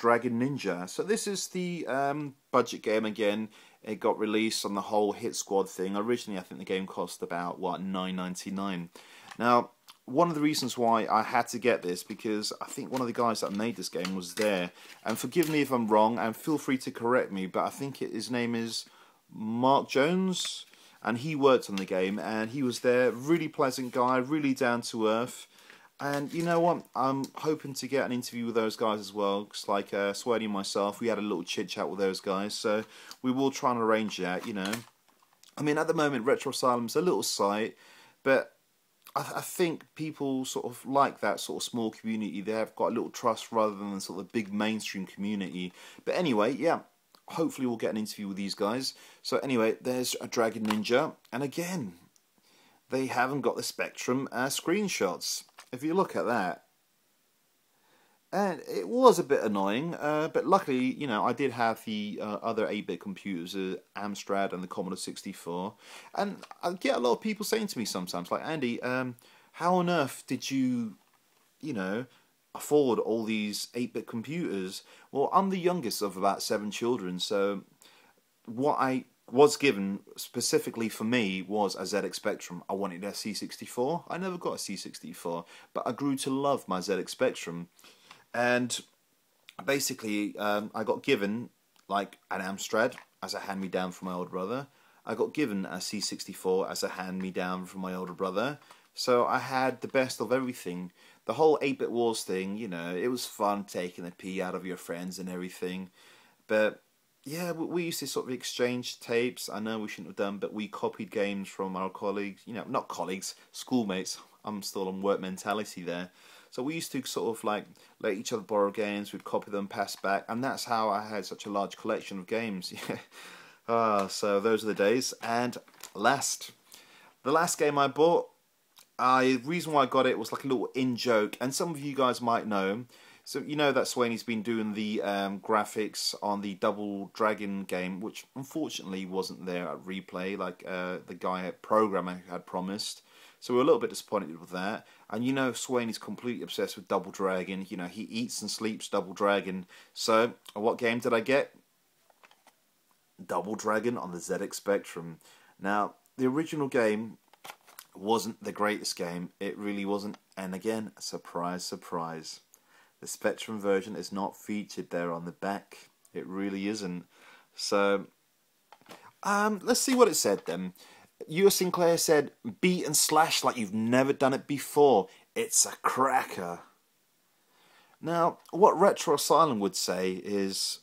Dragon Ninja. So this is the budget game again. It got released on the whole Hit Squad thing. Originally, I think the game cost about, what, $9.99. Now, one of the reasons why I had to get this, because I think one of the guys that made this game was there. And forgive me if I'm wrong, and feel free to correct me, but I think his name is Mark Jones. And he worked on the game, and he was there. Really pleasant guy, really down to earth. And you know what? I'm hoping to get an interview with those guys as well. Because like Sweaty and myself, we had a little chit chat with those guys. So we will try and arrange that, you know. I mean, at the moment, Retro Asylum's a little site, but I think people sort of like that sort of small community. They have got a little trust rather than sort of the big mainstream community. But anyway, yeah. Hopefully we'll get an interview with these guys. So anyway, there's a Dragon Ninja. And again, they haven't got the Spectrum screenshots. If you look at that. And it was a bit annoying. But luckily, you know, I did have the other 8-bit computers, Amstrad and the Commodore 64. And I get a lot of people saying to me sometimes, like, Andy, how on earth did you, you know, afford all these 8-bit computers? Well, I'm the youngest of about 7 children, so what I was given specifically for me was a ZX Spectrum. I wanted a C64. I never got a C64, but I grew to love my ZX Spectrum. And basically, I got given like an Amstrad as a hand-me-down from my older brother. I got given a C64 as a hand-me-down from my older brother. So I had the best of everything. The whole 8-bit wars thing, you know, it was fun taking a pee out of your friends and everything. But yeah, we used to sort of exchange tapes. I know we shouldn't have done, but we copied games from our colleagues. You know, not colleagues, schoolmates. I'm still on work mentality there. So we used to sort of like let each other borrow games. We'd copy them, pass back, and that's how I had such a large collection of games. So those are the days. And the last game I bought. The reason why I got it was like a little in-joke, and some of you guys might know. So you know that Swaney's been doing the graphics on the Double Dragon game, which unfortunately wasn't there at Replay, like the guy programmer had promised. So we're a little bit disappointed with that. And you know Swaney's completely obsessed with Double Dragon. You know, he eats and sleeps Double Dragon. So what game did I get? Double Dragon on the ZX Spectrum. Now, the original game wasn't the greatest game. It really wasn't. And again, surprise, surprise. The Spectrum version is not featured there on the back. It really isn't. So, let's see what it said then. US Sinclair said, beat and slash like you've never done it before. It's a cracker. Now, what Retro Asylum would say is,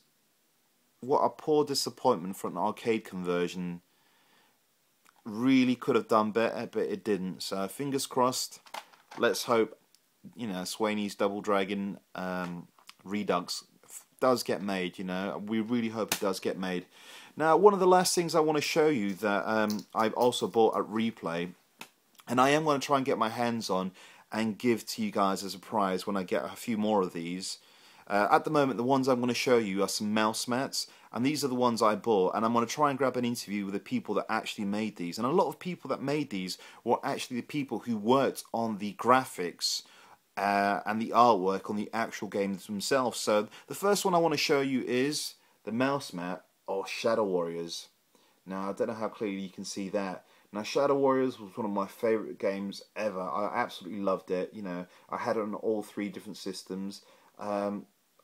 what a poor disappointment for an arcade conversion. Really could have done better, but it didn't. So fingers crossed. Let's hope, you know, Swaney's Double Dragon Redux does get made. You know, we really hope it does get made. Now, one of the last things I want to show you that I've also bought at Replay, and I am going to try and get my hands on and give to you guys as a prize when I get a few more of these. At the moment, the ones I'm going to show you are some mouse mats, and these are the ones I bought, and I'm going to try and grab an interview with the people that actually made these. And a lot of people that made these were actually the people who worked on the graphics and the artwork on the actual games themselves. So the first one I want to show you is the mouse mat of Shadow Warriors. Now, I don't know how clearly you can see that. Now, Shadow Warriors was one of my favourite games ever. I absolutely loved it. You know, I had it on all 3 different systems.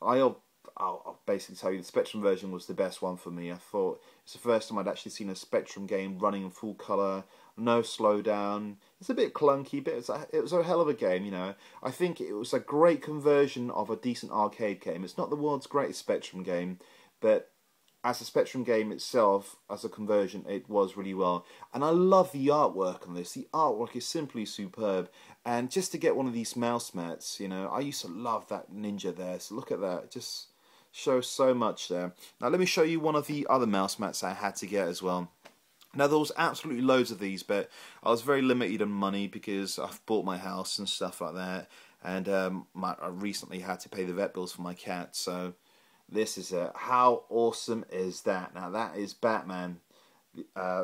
I'll basically tell you the Spectrum version was the best one for me. I thought it's the first time I'd actually seen a Spectrum game running in full colour, no slowdown. It's a bit clunky, but it was a hell of a game, you know. I think it was a great conversion of a decent arcade game. It's not the world's greatest Spectrum game, but as a Spectrum game itself, as a conversion, it was really well. And I love the artwork on this. The artwork is simply superb. And just to get one of these mouse mats, you know, I used to love that ninja there. So look at that. It just shows so much there. Now let me show you one of the other mouse mats I had to get as well. Now there was absolutely loads of these, but I was very limited on money because I've bought my house and stuff like that. And I recently had to pay the vet bills for my cat, so this is it. How awesome is that? Now that is Batman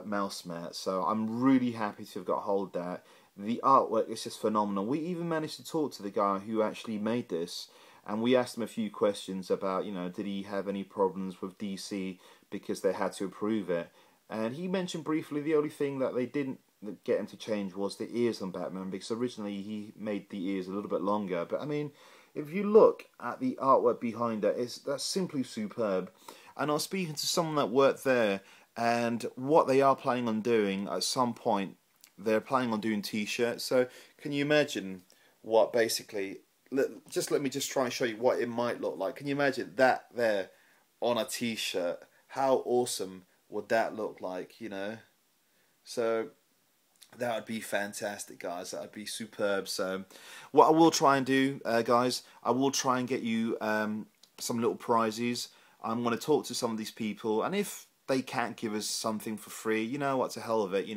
mouse mat, so I'm really happy to have got hold of that. The artwork is just phenomenal. We even managed to talk to the guy who actually made this, and we asked him a few questions about, did he have any problems with DC because they had to approve it. And he mentioned briefly the only thing that they didn't get him to change was the ears on Batman, because originally he made the ears a little bit longer. But I mean, if you look at the artwork behind it, that's simply superb. And I was speaking to someone that worked there, and what they are planning on doing at some point, they're planning on doing T-shirts. So can you imagine what basically? Let me just try and show you what it might look like. Can you imagine that there on a T-shirt? How awesome would that look like? So that would be fantastic, guys. That would be superb. So what I will try and do, guys, I will try and get you some little prizes. I'm going to talk to some of these people, and if they can't give us something for free, you know what, to hell of it,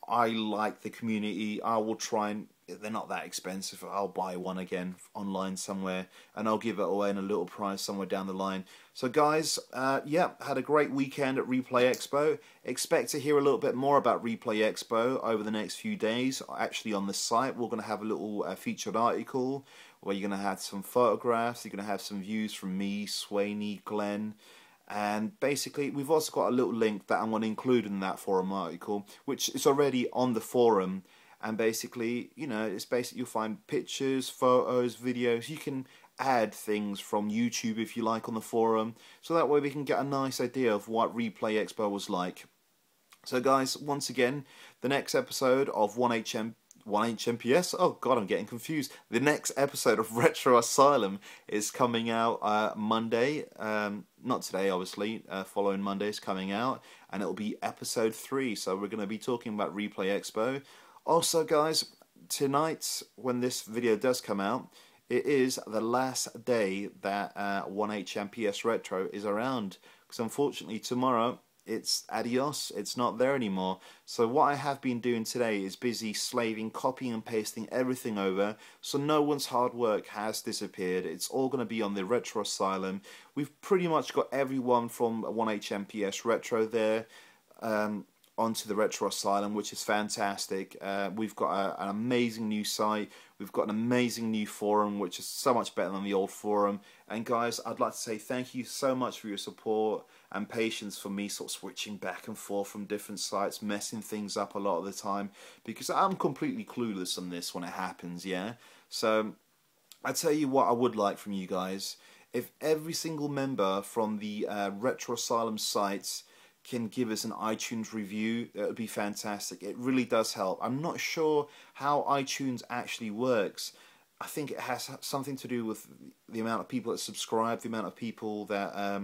I like the community. I will try and, they're not that expensive, I'll buy one again online somewhere, and I'll give it away in a little prize somewhere down the line. So guys, yeah, had a great weekend at Replay Expo. Expect to hear a little bit more about Replay Expo over the next few days. Actually, on the site, we're going to have a little featured article where you're going to have some photographs, you're going to have some views from me, Swaney, Glenn, and basically we've also got a little link that I'm going to include in that forum article, which is already on the forum. And basically, it's basically, you'll find pictures, photos, videos. You can add things from YouTube if you like on the forum, so that way we can get a nice idea of what Replay Expo was like. So guys, once again, the next episode of 1HMPS, oh god, I'm getting confused. The next episode of Retro Asylum is coming out Monday. Not today, obviously. Following Monday is coming out, and it'll be episode 3. So we're going to be talking about Replay Expo. Also, guys, tonight, when this video does come out, it is the last day that 1HMPS Retro is around. Because unfortunately, tomorrow, it's adios, it's not there anymore. So what I have been doing today is busy slaving, copying and pasting everything over, so no one's hard work has disappeared. It's all going to be on the Retro Asylum. We've pretty much got everyone from 1HMPS Retro there onto the Retro Asylum, which is fantastic. We've got an amazing new site. We've got an amazing new forum, which is so much better than the old forum. And guys, I'd like to say thank you so much for your support and patience for me sort of switching back and forth from different sites, messing things up a lot of the time, because I'm completely clueless on this when it happens, yeah? So, I tell you what I would like from you guys. If every single member from the Retro Asylum sites can give us an iTunes review, that would be fantastic. It really does help. I'm not sure how iTunes actually works. I think it has something to do with the amount of people that subscribe, the amount of people that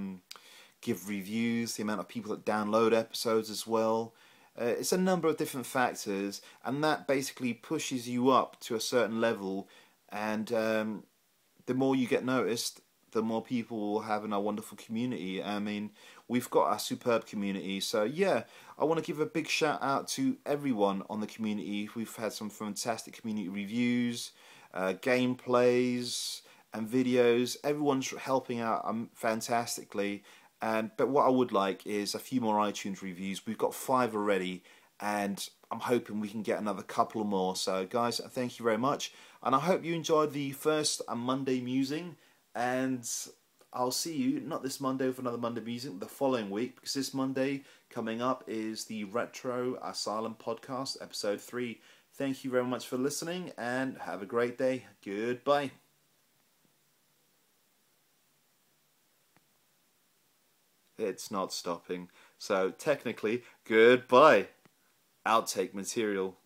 give reviews, the amount of people that download episodes as well. It's a number of different factors, and that basically pushes you up to a certain level, and the more you get noticed, the more people will have in our wonderful community. I mean, we've got a superb community. So yeah, I want to give a big shout out to everyone on the community. We've had some fantastic community reviews, gameplays and videos. Everyone's helping out fantastically. But what I would like is a few more iTunes reviews. We've got 5 already, and I'm hoping we can get another couple more. So guys, thank you very much. And I hope you enjoyed the first Monday musing. And I'll see you, not this Monday for another Monday Musing, but the following week, because this Monday coming up is the Retro Asylum Podcast, Episode 3. Thank you very much for listening, and have a great day. Goodbye. It's not stopping. So, technically, goodbye. Outtake material.